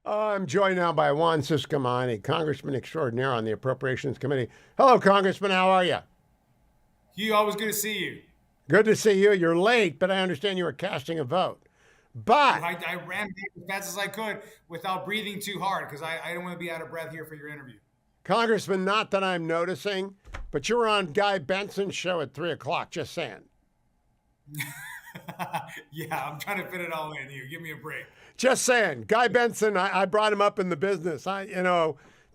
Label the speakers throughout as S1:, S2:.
S1: I'm joined now by Juan Ciscomani, Congressman extraordinaire on the Appropriations Committee. Hello, Congressman. How are you?
S2: Hugh, always good to see you.
S1: Good to see you. You're late, but I understand you were casting a vote. But,
S2: I ran back as fast as I could without breathing too hard because I don't want to be out of breath here for your interview.
S1: Congressman, not that I'm noticing, but you were on Guy Benson's show at 3 o'clock, just saying.
S2: Yeah, I'm trying to fit it all in. You give me a break.
S1: Just saying. Guy Benson, I brought him up in the business. If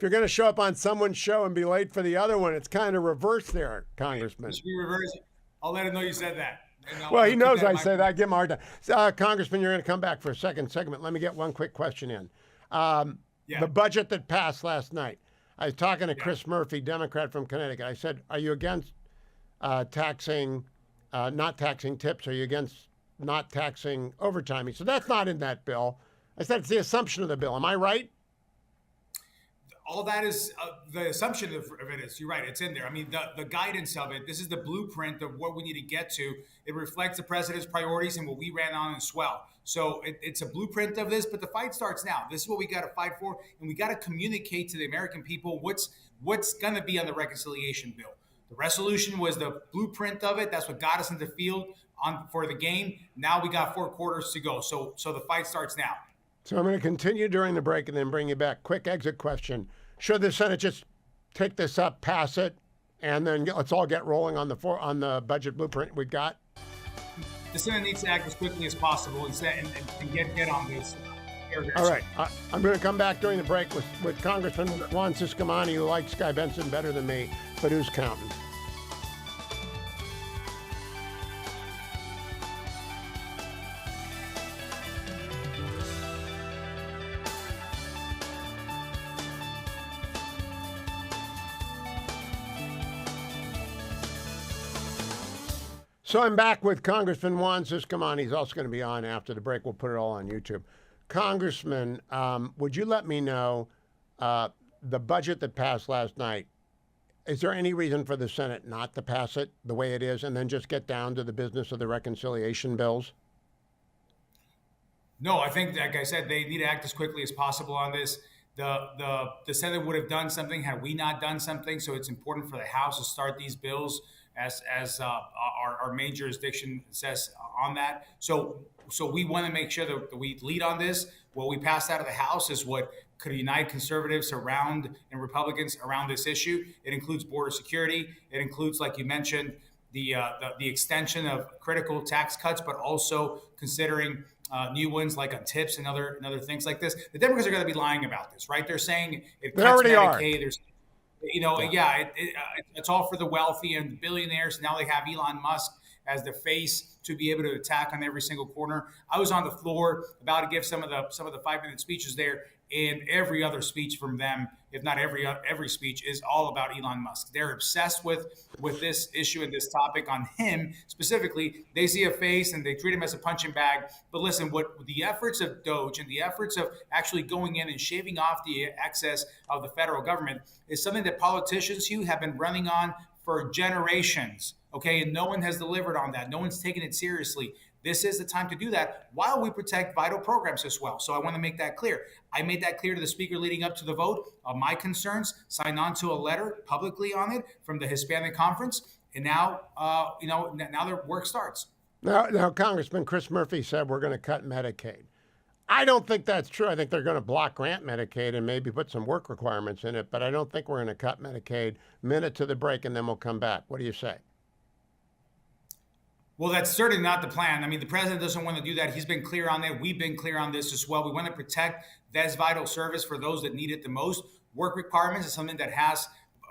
S1: you're going to show up on someone's show and be late for the other one, it's kind of reverse there, Congressman.
S2: Should we reverse it? I'll let him know you said that.
S1: Well, he
S2: I'll keep
S1: knows
S2: that in
S1: I
S2: mind.
S1: say that. I give him a hard time. Congressman, you're going to come back for a second segment. Let me get one quick question in.
S2: Yeah,
S1: The budget that passed last night. I was talking to
S2: yeah.
S1: Chris Murphy, Democrat from Connecticut. I said, "Are you against taxing, not taxing tips? Are you against not taxing overtime?" He said, "That's not in that bill." I said, "It's the assumption of the bill." Am I right?
S2: All that is the assumption of it is. You're right. It's in there. I mean, the guidance of it. This is the blueprint of what we need to get to. It reflects the president's priorities and what we ran on as well. So it's a blueprint of this, but the fight starts now. This is what we got to fight for, and we got to communicate to the American people what's going to be on the reconciliation bill. The resolution was the blueprint of it. That's what got us into the field on for the game. Now we got 4 quarters to go. So the fight starts now.
S1: So I'm going to continue during the break and then bring you back. Quick exit question. Should the Senate just take this up, pass it, and then let's all get rolling on the budget blueprint we've got?
S2: The Senate needs to act as quickly as possible and get on this.
S1: All right. I'm going to come back during the break with Congressman Juan Ciscomani, who likes Guy Benson better than me, but who's counting? So I'm back with Congressman Juan Ciscomani. He's also going to be on after the break. We'll put it all on YouTube. Congressman, would you let me know the budget that passed last night? Is there any reason for the Senate not to pass it the way it is and then just get down to the business of the reconciliation bills?
S2: No, I think, like I said, they need to act as quickly as possible on this. The Senate would have done something had we not done something. So it's important for the House to start these bills as our main jurisdiction says on that. So we want to make sure that we lead on this. What we passed out of the House is what could unite conservatives around and Republicans around this issue. It includes border security. It includes, like you mentioned, the extension of critical tax cuts, but also considering new ones like on tips and other things like this. The Democrats are going to be lying about this, right? They're saying it
S1: They
S2: cuts
S1: already are.
S2: Medicaid. It's all for the wealthy and the billionaires. Now they have Elon Musk as the face to be able to attack on every single corner. I was on the floor about to give some of the 5 minute speeches there, and every other speech from them, if not every speech, is all about Elon Musk. They're obsessed with this issue and this topic on him specifically. They see a face and they treat him as a punching bag. But listen, what the efforts of Doge and the efforts of actually going in and shaving off the excess of the federal government is something that politicians, Hugh, have been running on for generations. Okay, and no one has delivered on that. No one's taken it seriously. This is the time to do that while we protect vital programs as well. So I want to make that clear. I made that clear to the speaker leading up to the vote of my concerns, signed on to a letter publicly on it from the Hispanic Conference. And now, now their work starts.
S1: Now, Congressman Chris Murphy said we're going to cut Medicaid. I don't think that's true. I think they're going to block grant Medicaid and maybe put some work requirements in it, but I don't think we're going to cut Medicaid. Minute to the break, and then we'll come back. What do you say?
S2: Well, that's certainly not the plan. I mean, the president doesn't want to do that. He's been clear on that. We've been clear on this as well. We want to protect this vital service for those that need it the most. Work requirements is something that has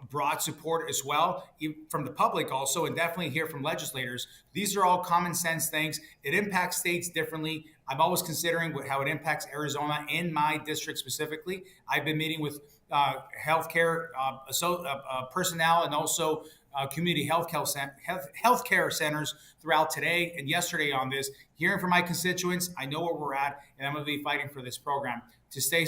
S2: broad support as well from the public also, and definitely here from legislators. These are all common sense things. It impacts states differently. I'm always considering how it impacts Arizona in my district specifically. I've been meeting with healthcare personnel and also community healthcare centers throughout today and yesterday on this, hearing from my constituents. I know where we're at, and I'm going to be fighting for this program to stay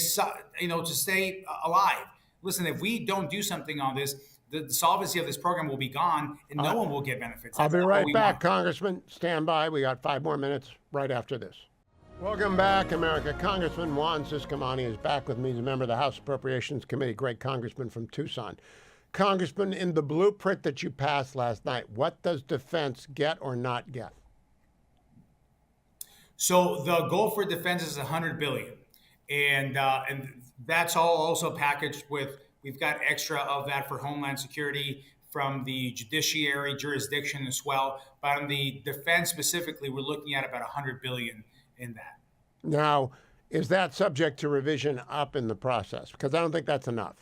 S2: alive. Listen, if we don't do something on this, the solvency of this program will be gone, and no one will get benefits.
S1: I'll
S2: That's
S1: be
S2: not what
S1: right
S2: we
S1: back,
S2: want.
S1: Congressman. Stand by. We got 5 more minutes right after this. Welcome back, America. Congressman Juan Ciscomani is back with me. He's a member of the House Appropriations Committee, great congressman from Tucson. Congressman, in the blueprint that you passed last night, what does defense get or not get?
S2: So the goal for defense is $100 billion, and that's all also packaged with. We've got extra of that for Homeland Security from the judiciary jurisdiction as well. But on the defense specifically, we're looking at about $100 billion in that.
S1: Now, is that subject to revision up in the process? Because I don't think that's enough.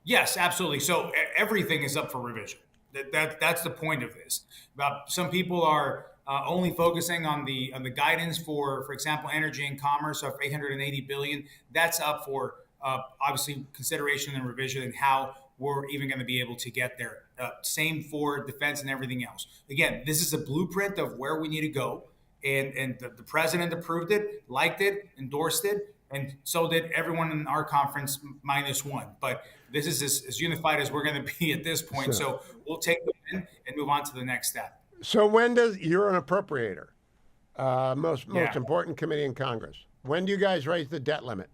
S2: Yes, absolutely. So everything is up for revision. That's the point of this. Some people are only focusing on the guidance for example, energy and commerce of $880 billion. That's up for obviously consideration and revision, and how we're even going to be able to get there. Same for defense and everything else. Again, this is a blueprint of where we need to go, and the president approved it, liked it, endorsed it, and so did everyone in our conference minus one. But this is as unified as we're going to be at this point. So we'll take the win and move on to the next step.
S1: So when you're an appropriator, most important committee in Congress. When do you guys raise the debt limit?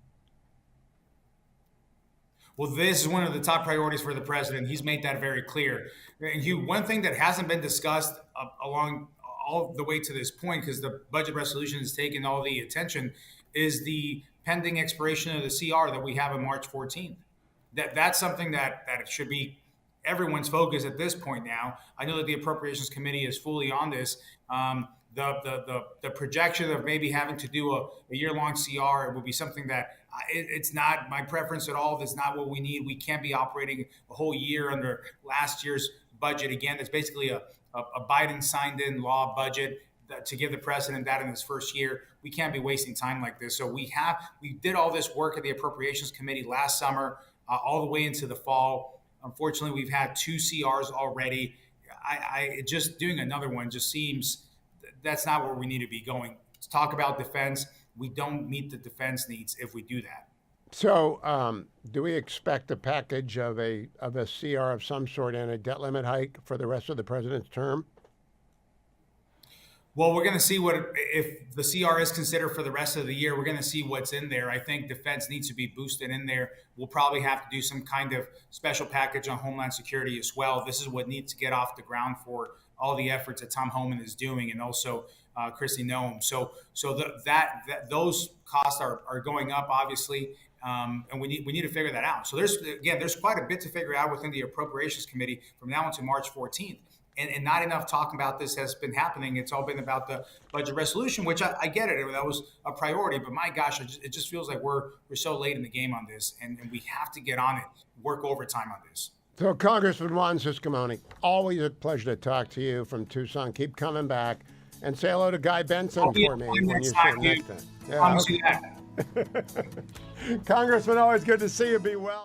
S2: Well, this is one of the top priorities for the president. He's made that very clear. And Hugh, one thing that hasn't been discussed along all the way to this point, because the budget resolution has taken all the attention, is the pending expiration of the CR that we have on March 14th. That's something that it should be everyone's focus at this point now. I know that the Appropriations Committee is fully on this. The projection of maybe having to do a year-long CR will be something that it's not my preference at all. That's not what we need. We can't be operating a whole year under last year's budget. Again, it's basically a Biden signed-in law budget to give the president that in his first year. We can't be wasting time like this. So we did all this work at the Appropriations Committee last summer, all the way into the fall. Unfortunately, we've had 2 CRs already. Just doing another one just seems that's not where we need to be going. Let's talk about defense. We don't meet the defense needs if we do that.
S1: So, do we expect a package of a CR of some sort and a debt limit hike for the rest of the president's term?
S2: Well, we're going to see if the CR is considered for the rest of the year. We're going to see what's in there. I think defense needs to be boosted in there. We'll probably have to do some kind of special package on Homeland Security as well. This is what needs to get off the ground for all the efforts that Tom Homan is doing, and also Kristi Noem. So those costs are going up, obviously, and we need to figure that out. So there's quite a bit to figure out within the Appropriations Committee from now until March 14th. And not enough talking about this has been happening. It's all been about the budget resolution, which I get it. That was a priority. But my gosh, it just feels like we're so late in the game on this, and we have to get on it, work overtime on this.
S1: So, Congressman Juan Ciscomani, always a pleasure to talk to you from Tucson. Keep coming back. And say hello to Guy Benson for me when you see him next time. Yeah, okay. Congressman, always good to see you. Be well.